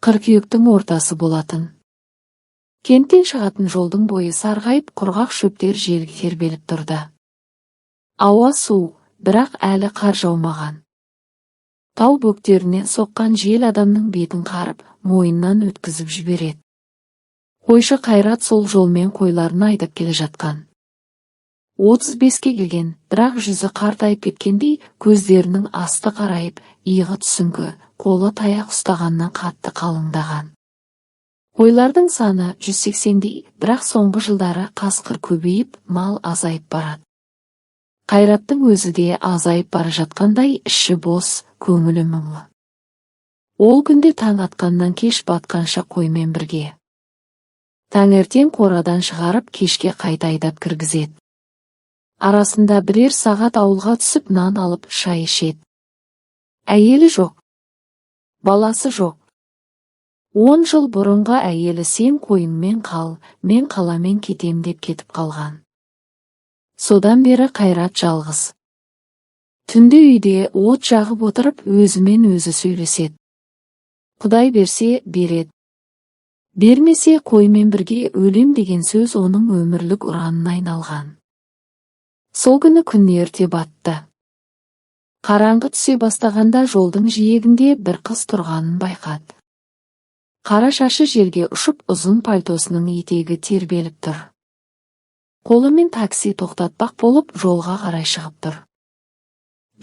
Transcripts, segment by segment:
Қыркүйектің ортасы болатын. Кенттен шығатын жолдың бойы сарғайып, құрғақ шөптер желге тербеліп тұрды. Ауа суық, бірақ әлі қар жаумаған. Тау бөктерінен соққан жел адамның бетін қарып, мойнынан өткізіп жібереді. Қойшы Қайрат сол жолмен қойларын айдап келе жатқан. 35-ке келген, бірақ жүзі қартайып кеткендей, көздерінің асты қарайып, иығы түсіңкі, қолы таяқ ұстағаннан қатты қалыңдаған. Қойлардың саны 180-дей, бірақ соңғы жылдары қасқыр көбейіп, мал азайып барады. Қайраттың өзі де азайып бара жатқандай, іші бос, көңілі мұңлы. Ол күнде таң атқаннан кеш батқанша қоймен бірге. Таңертең қорадан шығарып, кешке қайта айдап кіргізеді. Арасында бірер сағат ауылға түсіп нан алып шай ішеді. Әйелі жоқ. Баласы жоқ. 10 жыл бұрынғы әйелі сен қойыңмен қал, мен қаламен кетем деп кетіп қалған. Содан бері Қайрат жалғыз. Түнде үйде от жағып отырып өзімен өзі сөйлеседі. Құдай берсе береді. Бермесе қоймен бірге өлем деген сөз оның өмірлік ұранына айналған. Сол күні күн ерте батты. Қараңғы түсе бастағанда жолдың жиегінде бір қыз тұрғанын байқады. Қара шашы жерге ұшып, ұзын пальтосының етегі тербеліп тұр. Қолымен такси тоқтатпақ болып жолға қарай шығып тұр.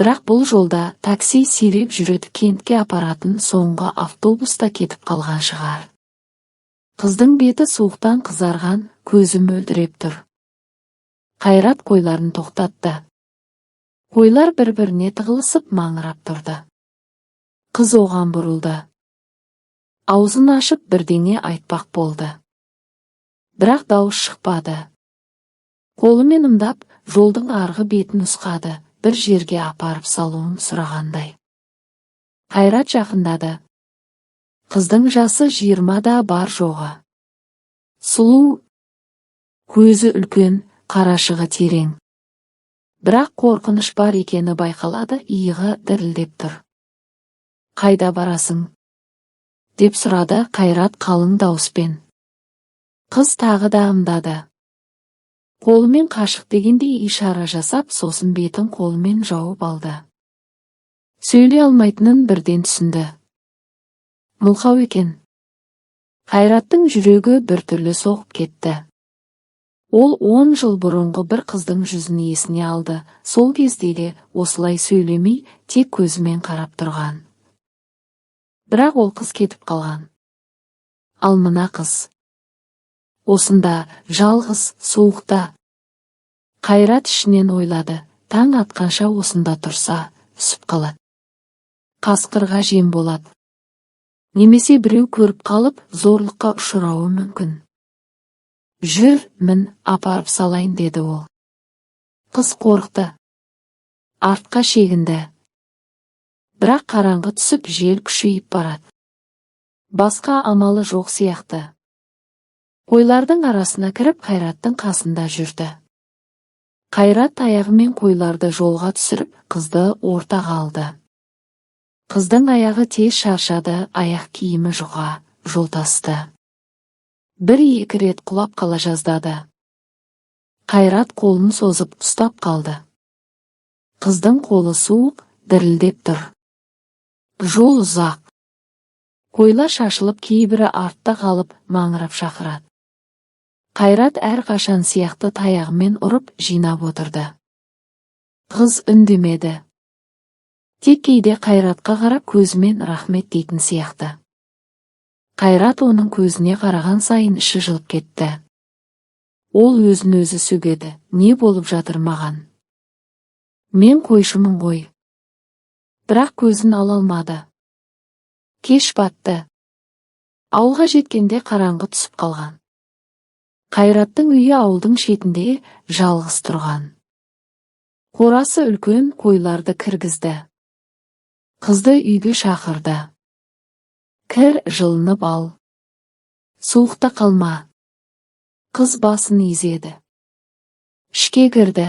Бірақ бұл жолда такси сиреп жүреді, кентке апаратын соңғы автобуста кетіп қалған шығар. Қыздың беті суықтан қызарған, көзі мөлдіреп тұр. Қайрат қойларын тоқтатты. Қойлар бір-біріне тығылысып маңырап тұрды. Қыз оған бұрылды. Аузын ашып бірдеңе айтпақ болды. Бірақ дауыс шықпады. Қолымен ымдап, жолдың арғы бетін нұсқады, бір жерге апарып салуын сұрағандай. Қайрат жақындады. Қыздың жасы 20-да бар жоғы. Сұлу, көзі үлкен, қарашығы терең. Бірақ қорқыныш бар екені байқалады, иығы дірілдеп тұр. Қайда барасың? Деп сұрады Қайрат қалың дауыспен. Қыз тағы да ымдады. Қолымен қашық дегендей ишара жасап, сосын бетін қолымен жауып алды. Сөйлей алмайтынын бірден түсінді. Мылқау екен. Қайраттың жүрегі біртүрлі соғып кетті. Ол 10 жыл бұрынғы бір қыздың жүзін есіне алды, сол кезде де осылай сөйлемей, тек көзімен қарап тұрған. Бірақ ол қыз кетіп қалған. Ал мына қыз. Осында, жалғыз, суықта. Қайрат ішінен ойлады, таң атқанша осында тұрса, үсіп қалады. Қасқырға жем болады. Немесе біреу көріп қалып, зорлыққа ұшырауы мүмкін. Жүр, мін, апарып салайын деді ол. Қыз қорықты. Артқа шегінді. Бірақ қараңғы түсіп жел күшейіп барады. Басқа амалы жоқ сияқты. Қойлардың арасына кіріп Қайраттың қасында жүрді. Қайрат аяғымен қойларды жолға түсіріп, қызды ортаға алды. Қыздың аяғы тез шаршады, аяқ киімі жұқа, жолтасты. Бір-екі рет құлап қала жаздады. Қайрат қолын созып ұстап қалды. Қыздың қолы суық, дірілдеп тұр. Жол ұзақ. Қойлар шашылып, кейбірі артта қалып, маңырап шақырады. Қайрат әрқашан сияқты таяғымен ұрып жинап отырды. Қыз үндемеді. Тек кейде Қайратқа қарап көзімен рахмет дейтін сияқты. Қайрат оның көзіне қараған сайын іші жылып кетті. Ол өзін өзі сөгеді, не болып жатыр маған? Мен қойшымын ғой. Бірақ көзін ала алмады. Кеш батты. Ауылға жеткенде қараңғы түсіп қалған. Қайраттың үйі ауылдың шетінде жалғыз тұрған. Қорасы үлкен, қойларды кіргізді. Қызды үйге шақырды. Кір, жылынып ал. Суықта қалма. Қыз басын изеді. Ішке кірді.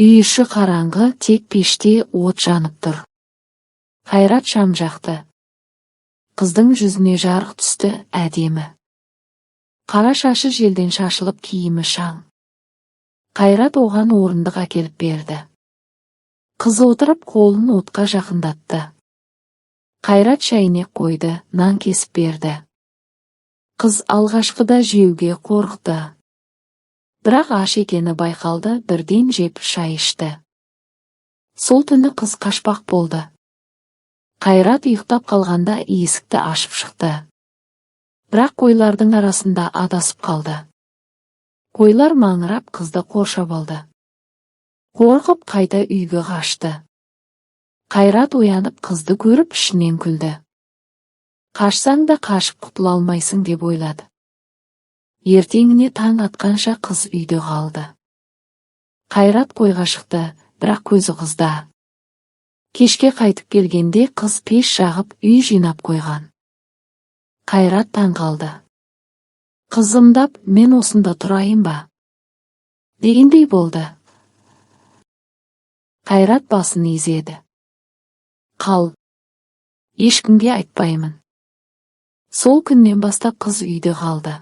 Үй іші қараңғы, тек пеште от жанып тұр. Қайрат шам жақты. Қыздың жүзіне жарық түсті, әдемі. Қара шашы желден шашылып, киімі шаң. Қайрат оған орындық әкеліп берді. Қыз отырып, қолын отқа жақындатты. Қайрат шәйнек қойды, нан кесіп берді. Қыз алғашқыда жеуге қорықты. Бірақ аш екені байқалды, бірден жеп шай ішті. Сол түні қыз қашпақ болды. Қайрат ұйықтап қалғанда есікті ашып шықты. Бірақ қойлардың арасында адасып қалды. Қойлар маңырап қызды қоршап алды. Қорқып қайта үйге қашты. Қайрат оянып қызды көріп ішінен күлді. Қашсаң да қашып құтыла алмайсың деп ойлады. Ертеңіне таң атқанша қыз үйде қалды. Қайрат қойға шықты, бірақ көзі қызда. Кешке қайтып келгенде қыз пеш жағып үй жинап қойған. Қайрат таң қалды. Қызымдап, мен осында тұрайын ба? Дегендей болды. Қайрат басын изеді. Қал. Ешкімге айтпаймын. Сол күннен бастап қыз үйде қалды.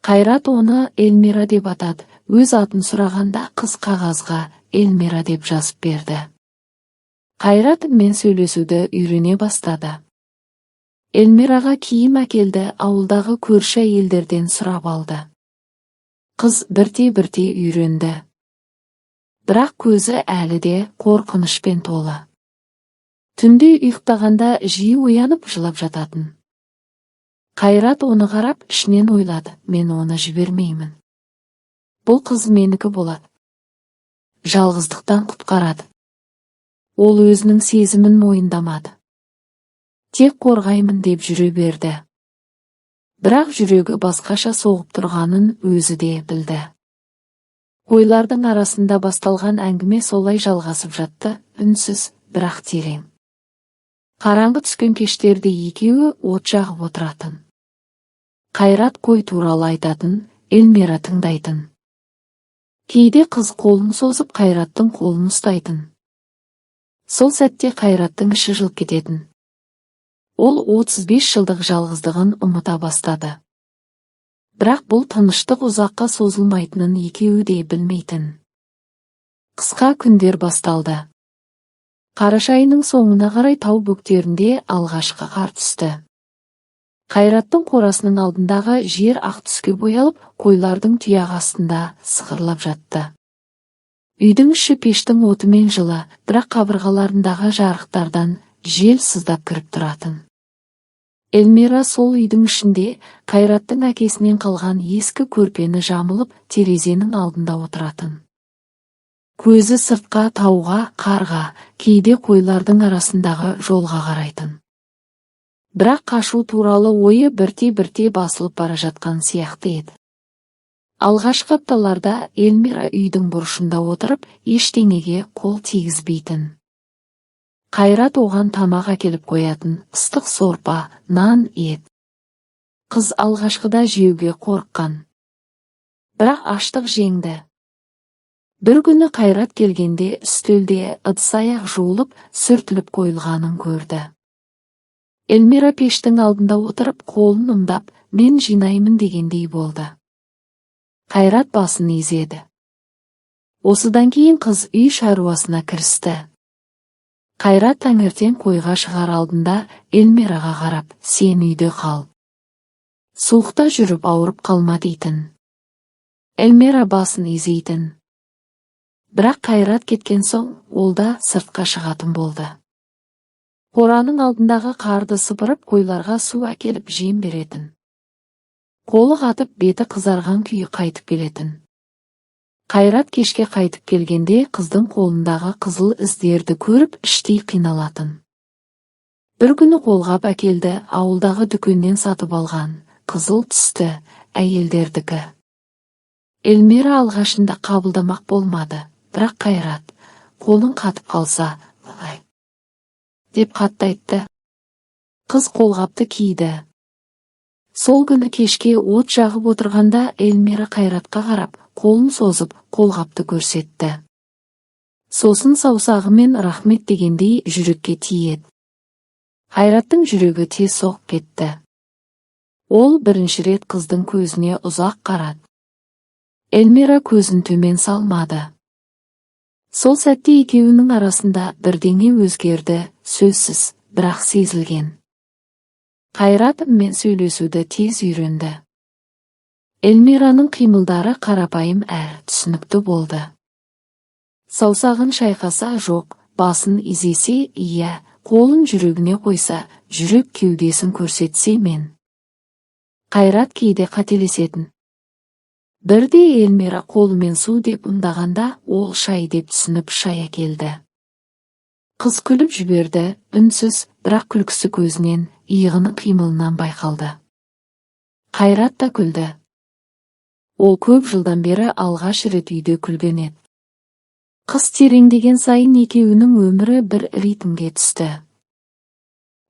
Қайрат оны Эльмира деп атады. Өз атын сұрағанда қыз қағазға Эльмира деп жазып берді. Қайрат мен сөйлесуді үйрене бастады. Эльмираға киім әкелді, ауылдағы көрші әйелдерден сұрап алды. Қыз бірте-бірте үйренді. Бірақ көзі әлі де қорқынышпен толы. Түнде ұйықтағанда жиі оянып жылап жататын. Қайрат оны қарап ішінен ойлады, мен оны жібермеймін. Бұл қыз менікі болады. Жалғыздықтан құтқарады. Ол өзінің сезімін мойындамады. Тек қорғаймын деп жүре берді. Бірақ жүрегі басқаша соғып тұрғанын өзі де білді. Қойлардың арасында басталған әңгіме солай жалғасып жатты, үнсіз, бірақ терең. Қараңғы түскен кештерде екеуі от жағып отыратын. Қайрат қой туралы айтатын, Эльмира тыңдайтын. Кейде қыз қолын созып Қайраттың қолын ұстайтын. Сол сәтте Қайраттың іші жылып кететін. Ол 35 жылдық жалғыздығын ұмыта бастады. Бірақ бұл тыныштық ұзаққа созылмайтынын екеуі де білмейтін. Қысқа күндер басталды. Қараша айының соңына қарай тау бөктерінде алғашқы қар түсті. Қайраттың қорасының алдындағы жер ақ түске боялып, қойлардың тұяғы астында сықырлап жатты. Үйдің іші пештің отымен жылы, бірақ қабырғаларындағы жарықтардан жел сыздап кіріп тұратын. Эльмира сол үйдің ішінде Қайраттың әкесінен қалған ескі көрпені жамылып, терезенің алдында отыратын. Көзі сыртқа, тауға, қарға, кейде қойлардың арасындағы жолға қарайтын. Бірақ қашу туралы ойы бірте-бірте басылып бара жатқан сияқты еді. Алғашқы апталарда Эльмира үйдің бұрышында отырып, ештеңеге қол тигізбейтін. Қайрат оған тамақ әкеліп қоятын, ыстық сорпа, нан, ет. Қыз алғашқыда жеуге қорыққан. Бірақ аштық жеңді. Бір күні Қайрат келгенде үстелде ыдыс-аяқ жуылып, сүртіліп қойылғанын көрді. Эльмира пештің алдында отырып, қолын ұмдап, мен жинаймын дегендей болды. Қайрат басын изеді. Осыдан кейін қыз үй шаруасына кірісті. Қайрат таңертең қойға шығар алдында Эльмираға қарап, сен үйде қал. Суықта жүріп ауырып қалма дейтін. Эльмира басын изейтін. Бірақ Қайрат кеткен соң, ол да сыртқа шығатын болды. Қораның алдындағы қарды сыпырып, қойларға су әкеліп жем беретін. Қолы қатып, беті қызарған күйі қайтып келетін. Қайрат кешке қайтып келгенде қыздың қолындағы қызыл іздерді көріп іштей қиналатын. Бір күні қолғап әкелді, ауылдағы дүкеннен сатып алған, қызыл түсті, әйелдердікі. Эльмира алғашында қабылдамақ болмады, бірақ Қайрат, қолың қатып қалса, деп қатты айтты. Қыз қолғапты киді. Сол күні кешке от жағып отырғанда Эльмира Қайратқа қарап, қолын созып, қолғапты көрсетті. Сосын саусағымен рахмет дегендей жүрекке тиеді. Қайраттың жүрегі тез соғып кетті. Ол бірінші рет қыздың көзіне ұзақ қарады. Эльмира көзін төмен салмады. Сол сәтте екеуінің арасында бірдеңе өзгерді, сөзсіз, бірақ сезілген. Қайрат мен сөйлесуді тез үйренді. Эльмираның қимылдары қарапайым әрі түсінікті болды. Саусағын шайқаса жоқ, басын изесе иә, қолын жүрегіне қойса, жүрек кеудесін көрсетсе мен. Қайрат кейде қателесетін. Бірде Эльмира қолымен су деп ымдағанда, ол шай деп түсініп шай әкелді. Қыз күліп жіберді, үнсіз, бірақ күлкісі көзінен, иығының қимылынан байқалды. Қайрат та күлді. Ол көп жылдан бері алғаш рет үйде күлген еді. Қыз тереңдеген сайын екеуінің өмірі бір ритмге түсті.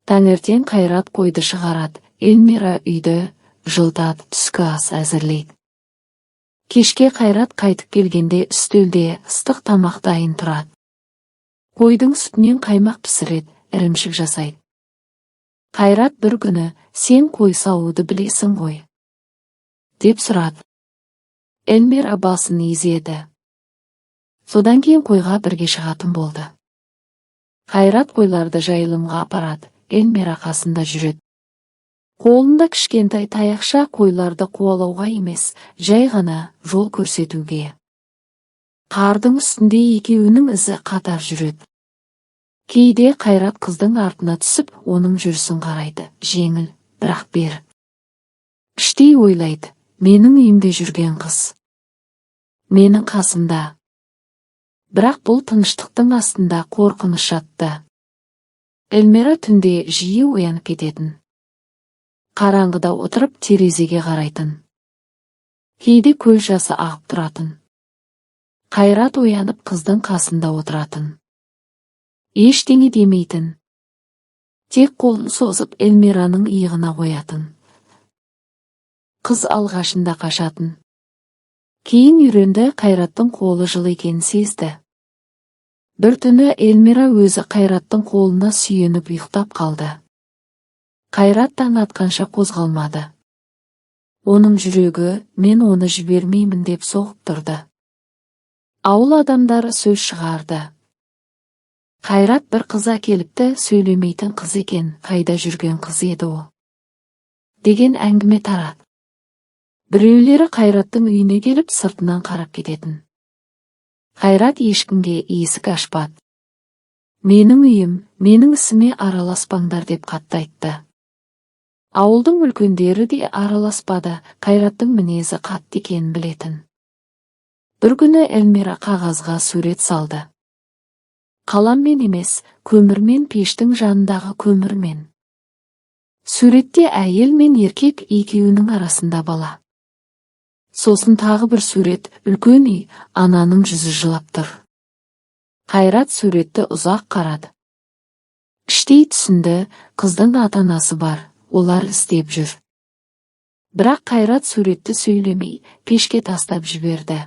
Таңертең Қайрат қойды шығарады, Эльмира үйді жылдады, түскі ас әзірлейді. Кешке Қайрат қайтып келгенде үстелде ыстық тамақ дайын тұрады. Қойдың сүтінен қаймақ пісіреді, ірімшік жасайды. Қайрат бір күні, сен қой саууды білесің ғой, деп сұрады. Эльмира басын изеді. Содан кейін қойға бірге шығатын болды. Қайрат қойларды жайылымға апарады, Эльмира қасында жүреді. Қолында кішкентай таяқша, қойларды қуалауға емес, жай ғана жол көрсетуге. Қардың үстінде екеуінің ізі қатар жүреді. Кейде Қайрат қыздың артына түсіп, оның жүрісін қарайды, жеңіл, бірақ берік. Іштей ойлайды, менің үйімде жүрген қыз. Менің қасымда. Бірақ бұл тыныштықтың астында қорқыныш жатты. Эльмира түнде жиі оянып кететін. Қараңғыда отырып терезеге қарайтын. Кейде көз жасы ағып тұратын. Қайрат оянып қыздың қасында отыратын. Ештеңе демейтін. Тек қолын созып Эльмираның иығына қоятын. Қыз алғашында қашатын. Кейін үйренді, Қайраттың қолы жылы екенін сезді. Бір түні Эльмира өзі Қайраттың қолына сүйеніп ұйықтап қалды. Қайрат таң атқанша қозғалмады. Оның жүрегі, мен оны жібермеймін деп соғып тұрды. Ауыл адамдары сөз шығарды. Қайрат бір қыз әкеліпті, сөйлемейтін қыз екен, қайда жүрген қыз еді ол, деген әңгіме тарады. Біреулері Қайраттың үйіне келіп сыртынан қарап кететін. Қайрат ешкімге есік ашпады. Менің үйім, менің ісіме араласпаңдар деп қатты айтты. Ауылдың үлкендері де араласпады, Қайраттың мінезі қатты екенін білетін. Бір күні Эльмира қағазға сурет салды. Қаламмен емес, көмірмен, пештің жанындағы көмірмен. Суретте әйел мен еркек екеуінің арасында бала. Сосын тағы бір сурет, үлкен үй, ананың жүзі жылап тұр. Қайрат суретті ұзақ қарады. Іштей түсінді, қыздың ата-анасы бар, олар істеп жүр. Бірақ Қайрат суретті сөйлемей, пешке тастап жіберді.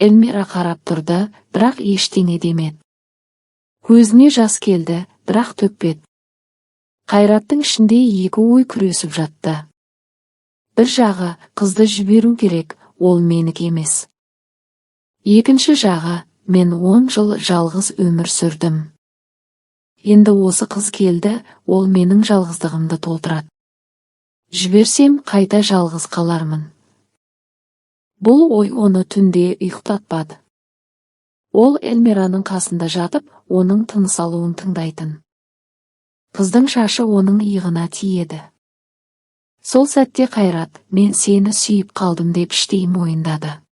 Эльмира қарап тұрды, бірақ ештеңе демеді. Көзіне жас келді, бірақ төкпеді. Қайраттың ішінде екі ой күресіп жатты. Бір жағы, қызды жіберу керек, ол менікі емес. Екінші жағы, мен 10 жыл жалғыз өмір сүрдім. Енді осы қыз келді, ол менің жалғыздығымды толтырады. Жіберсем қайта жалғыз қалармын. Бұл ой оны түнде ұйықтатпады. Ол Эльмираның қасында жатып, оның тыныс алуын тыңдайтын. Қыздың шашы оның иығына тиеді. Сол сәтте Қайрат, мен сені сүйіп қалдым деп іштей мойындады.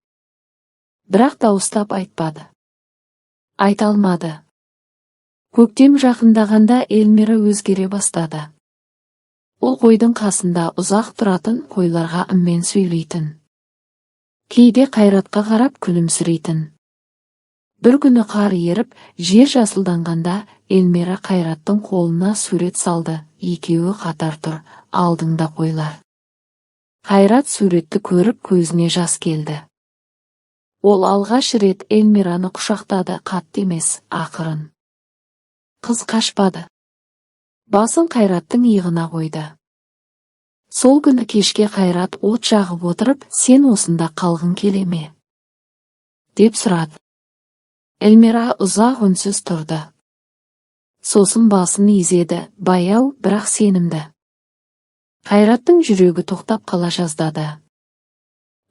Бірақ дауыстап айтпады. Айта алмады. Көктем жақындағанда Эльмира өзгере бастады. Ол қойдың қасында ұзақ тұратын, қойларға үнмен сөйлейтін. Кейде Қайратқа қарап күлімсірейтін. Бір күні қар еріп, жер жасылданғанда Эльмира Қайраттың қолына сурет салды, екеуі қатар тұр, алдыңда қойлар. Қайрат суретті көріп көзіне жас келді. Ол алғаш рет Эльмираны құшақтады, қатты емес, ақырын. Қыз қашпады. Басын Қайраттың иығына қойды. Сол күні кешке Қайрат от жағып отырып, сен осында қалғың келе ме? Деп сұрады. Эльмира ұзақ үнсіз тұрды. Сосын басын изеді, баяу, бірақ сенімді. Қайраттың жүрегі тоқтап қала жаздады.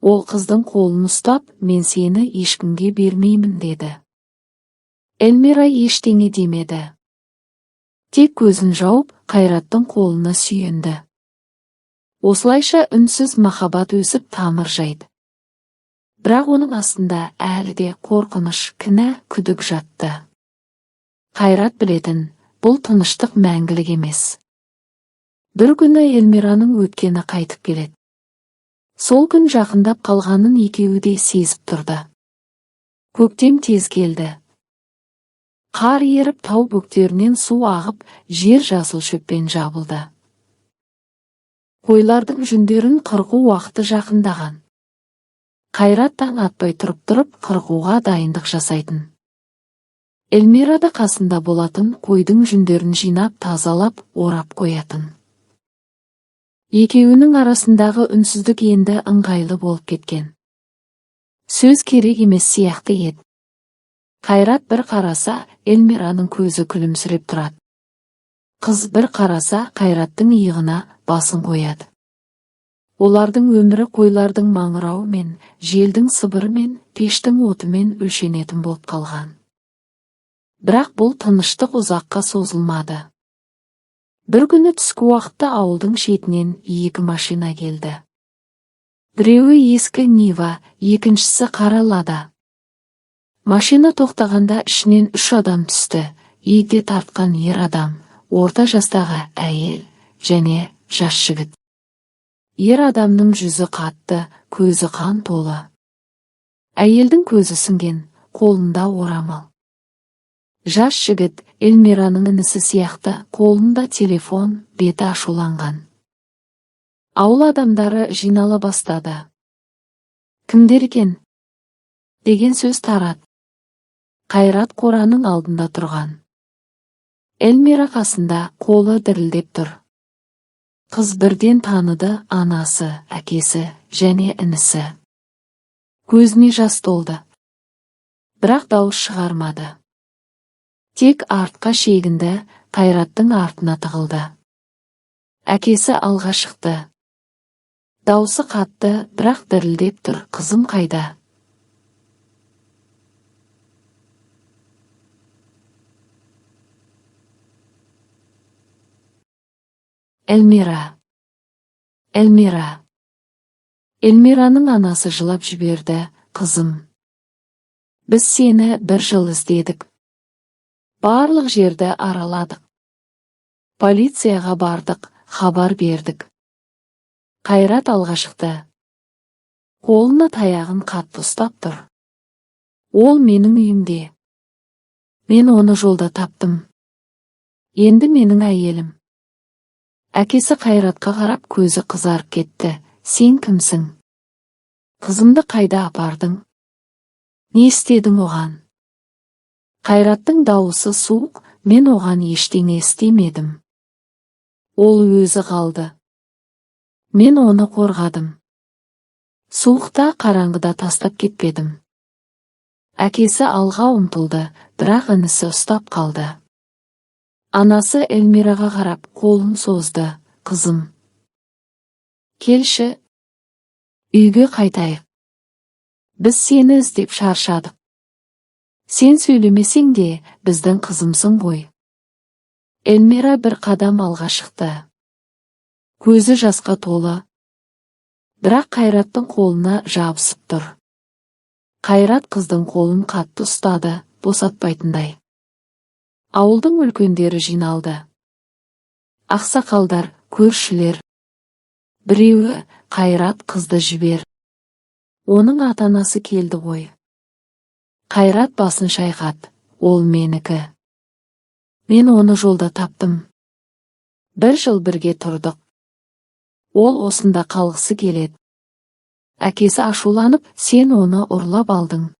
Ол қыздың қолын ұстап, мен сені ешкімге бермеймін деді. Эльмира ештеңе демеді. Тек көзін жауып, Қайраттың қолына сүйенді. Осылайша үнсіз махаббат өсіп тамыр жайды. Бірақ оның астында әлі де қорқыныш, кінә, күдік жатты. Қайрат білетін, бұл тыныштық мәңгілік емес. Бір күні Эльмираның өткені қайтып келеді. Сол күн жақындап қалғанын екеуі де сезіп тұрды. Көктем тез келді. Қар еріп, тау бөктерінен су ағып, жер жасыл шөппен жабылды. Қойлардың жүндерін қырқу уақыты жақындаған. Қайрат таң атпай тұрып қырқуға дайындық жасайтын. Эльмира да қасында болатын, қойдың жүндерін жинап, тазалап, орап қоятын. Екеуінің арасындағы үнсіздік енді ыңғайлы болып кеткен. Сөз керек емес сияқты еді. Қайрат бір қараса, Эльмираның көзі күлімсіреп тұрады. Қыз бір қараса, Қайраттың иығына басын қояды. Олардың өмірі қойлардың маңырауы мен, желдің сыбыры мен, пештің отымен өлшенетін болып қалған. Бірақ бұл тыныштық ұзаққа созылмады. Бір күні түскі уақытта ауылдың шетінен екі машина келді. Біреуі ескі Нива, екіншісі қара Лада. Машина тоқтағанда ішінен 3 адам түсті. Егде тартқан ер адам, орта жастағы әйел және жас жігіт. Ер адамның жүзі қатты, көзі қан толы. Әйелдің көзі сіңген, қолында орамал. Жас жігіт Эльмираның інісі сияқты, қолында телефон, беті ашуланған. Ауыл адамдары жинала бастады. Кімдер екен? Деген сөз тарады. Қайрат қораның алдында тұрған. Эльмира қасында, қолы дірілдеп тұр. Қыз бірден таныды, анасы, әкесі және інісі. Көзіне жас толды. Бірақ дауыс шығармады. Тек артқа шегінді, Қайраттың артына тығылды. Әкесі алға шықты. Даусы қатты, бірақ дірілдеп тұр, қызым қайда? Эльмира. Эльмира. Эльмираның анасы жылап жіберді, қызым. Біз сені 1 жыл іздедік. Барлық жерді араладық. Полицияға бардық, хабар бердік. Қайрат алға шықты. Қолына таяғын қатты ұстап тұр. Ол менің үйімде. Мен оны жолда таптым. Енді менің әйелім. Әкесі Қайратқа қарап көзі қызарып кетті. Сен кімсің? Қызымды қайда апардың? Не істедің оған? Қайраттың дауысы суық, мен оған ештеңе істемедім. Ол өзі қалды. Мен оны қорғадым. Суықта, қараңғыда тастап кетпедім. Әкесі алға ұмтылды, бірақ інісі ұстап қалды. Анасы Эльмираға қарап қолын созды. Қызым. Келші. Үйге қайтайық. Біз сені іздеп шаршадық. Сен сөйлемесең де, біздің қызымсың ғой. Эльмира бір қадам алға шықты. Көзі жасқа толы. Бірақ Қайраттың қолына жабысып тұр. Қайрат қыздың қолын қатты ұстады, босатпайтындай. Ауылдың үлкендері жиналды. Ақсақалдар, көршілер. Біреуі, Қайрат қызды жібер. Оның ата-анасы келді ғой. Қайрат басын шайқады. Ол менікі. Мен оны жолда таптым. 1 жыл бірге тұрдық. Ол осында қалғысы келеді. Әкесі ашуланып, сен оны ұрлап алдың.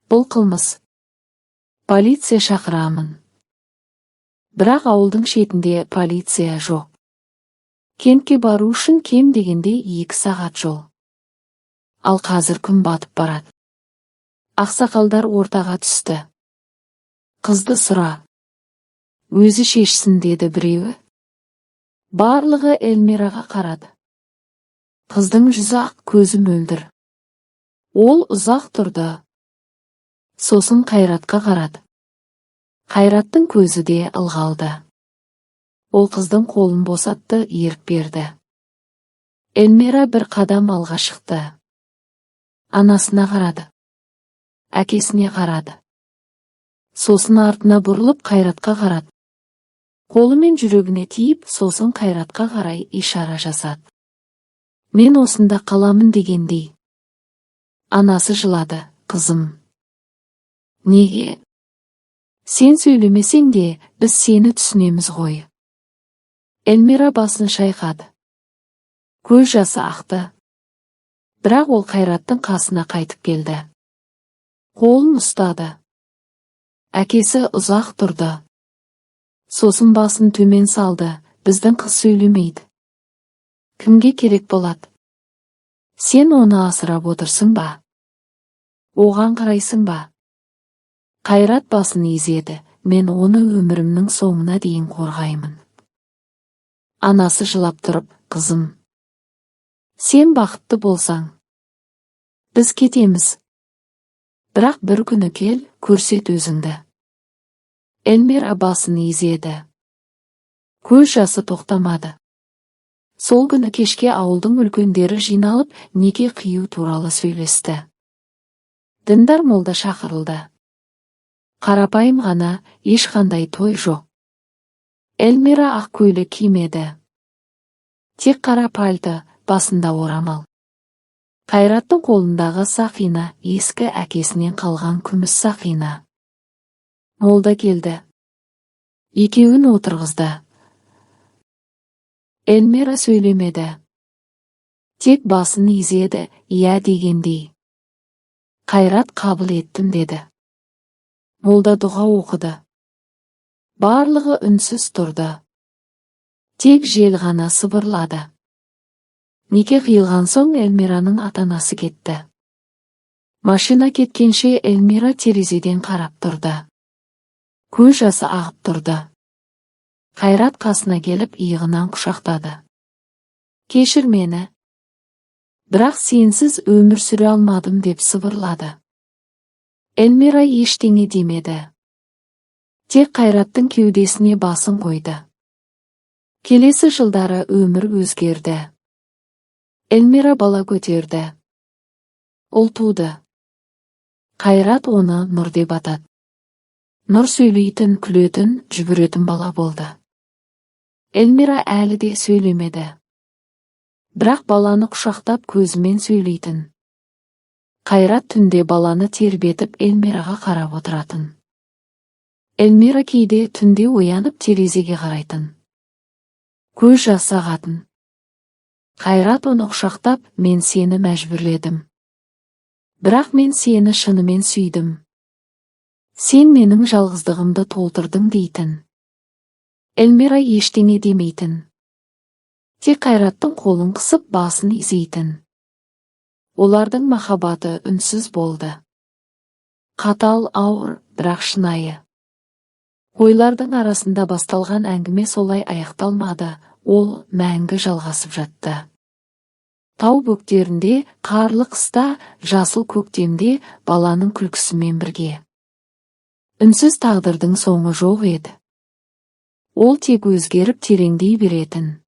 Бұл қылмыс. Полиция шақырамын. Бірақ ауылдың шетінде полиция жоқ. Кентке бару үшін кем дегенде 2 сағат жол. Ал қазір күн батып барады. Ақсақалдар ортаға түсті. Қызды сұра. Өзі шешсін деді біреуі. Барлығы Эльмираға қарады. Қыздың жүзі ақ, көзі мөлдір. Ол ұзақ тұрды. Сосын Қайратқа қарады. Қайраттың көзі де ылғалды. Ол қыздың қолын босатты, ерік берді. Эльмира бір қадам алға шықты. Анасына қарады. Әкесіне қарады. Сосын артына бұрылып Қайратқа қарады. Қолымен жүрегіне тиіп, сосын Қайратқа қарай ишара жасады. Мен осында қаламын дегендей. Анасы жылады. Қызым. Неге? Сен сөйлемесең де, біз сені түсінеміз ғой. Эльмира басын шайқады. Көз жасы ақты. Бірақ ол Қайраттың қасына қайтып келді. Қолын ұстады. Әкесі ұзақ тұрды. Сосын басын төмен салды. Біздің қыз сөйлемейді. Кімге керек болады? Сен оны асырап отырсың ба? Оған қарайсың ба? Қайрат басын изеді. Мен оны өмірімнің соңына дейін қорғаймын. Анасы жылап тұрып, қызым. Сен бақытты болсаң, біз кетеміз. Бірақ бір күні кел, көрсет өзіңді. Эльмира басын изеді. Көз жасы тоқтамады. Сол күні кешке ауылдың үлкендері жиналып, неке қию туралы сөйлесті. Діндар молда шақырылды. Қарапайым ғана, ешқандай той жоқ. Эльмира ақ көйлек кимеді. Тек қара пальто, басында орамал. Қайраттың қолындағы сақина, ескі әкесінен қалған күміс сақина. Молда келді. Екеуін отырғызды. Эльмира сөйлемеді. Тек басын изеді, иә дегендей. Қайрат қабыл еттім деді. Молда дұға оқыды. Барлығы үнсіз тұрды. Тек жел ғана сыбырлады. Неке қиылған соң Эльмираның ата-анасы кетті. Машина кеткенше Эльмира терезеден қарап тұрды. Көз жасы ағып тұрды. Қайрат қасына келіп иығынан құшақтады. Кешір мені. Бірақ сенсіз өмір сүре алмадым деп сыбырлады. Эльмира ештеңе демеді. Тек Қайраттың кеудесіне басын қойды. Келесі жылдары өмір өзгерді. Эльмира бала көтерді. Ұл туды. Қайрат оны Нұр деп атады. Нұр сөйлейтін, күлетін, жүгіретін бала болды. Эльмира әлі де сөйлемеді. Бірақ баланы құшақтап көзімен сөйлейтін. Қайрат түнде баланы тербетіп Эльмираға қарап отыратын. Эльмира кейде түнде оянып терезеге қарайтын. Көз жасы ағатын. Қайрат оны құшақтап, мен сені мәжбүрледім. Бірақ мен сені шынымен сүйдім. Сен менің жалғыздығымды толтырдың дейтін. Эльмира ештеңе демейтін. Тек Қайраттың қолын қысып басын изейтін. Олардың махаббаты үнсіз болды. Қатал, ауыр, бірақ шынайы. Ойлардың арасында басталған әңгіме солай аяқталмады, ол мәңгі жалғасып жатты. Тау бөктерінде, қарлы қыста, жасыл көктемде баланың күлкісімен бірге. Үнсіз тағдырдың соңы жоқ еді. Ол тек өзгеріп тереңдей беретін.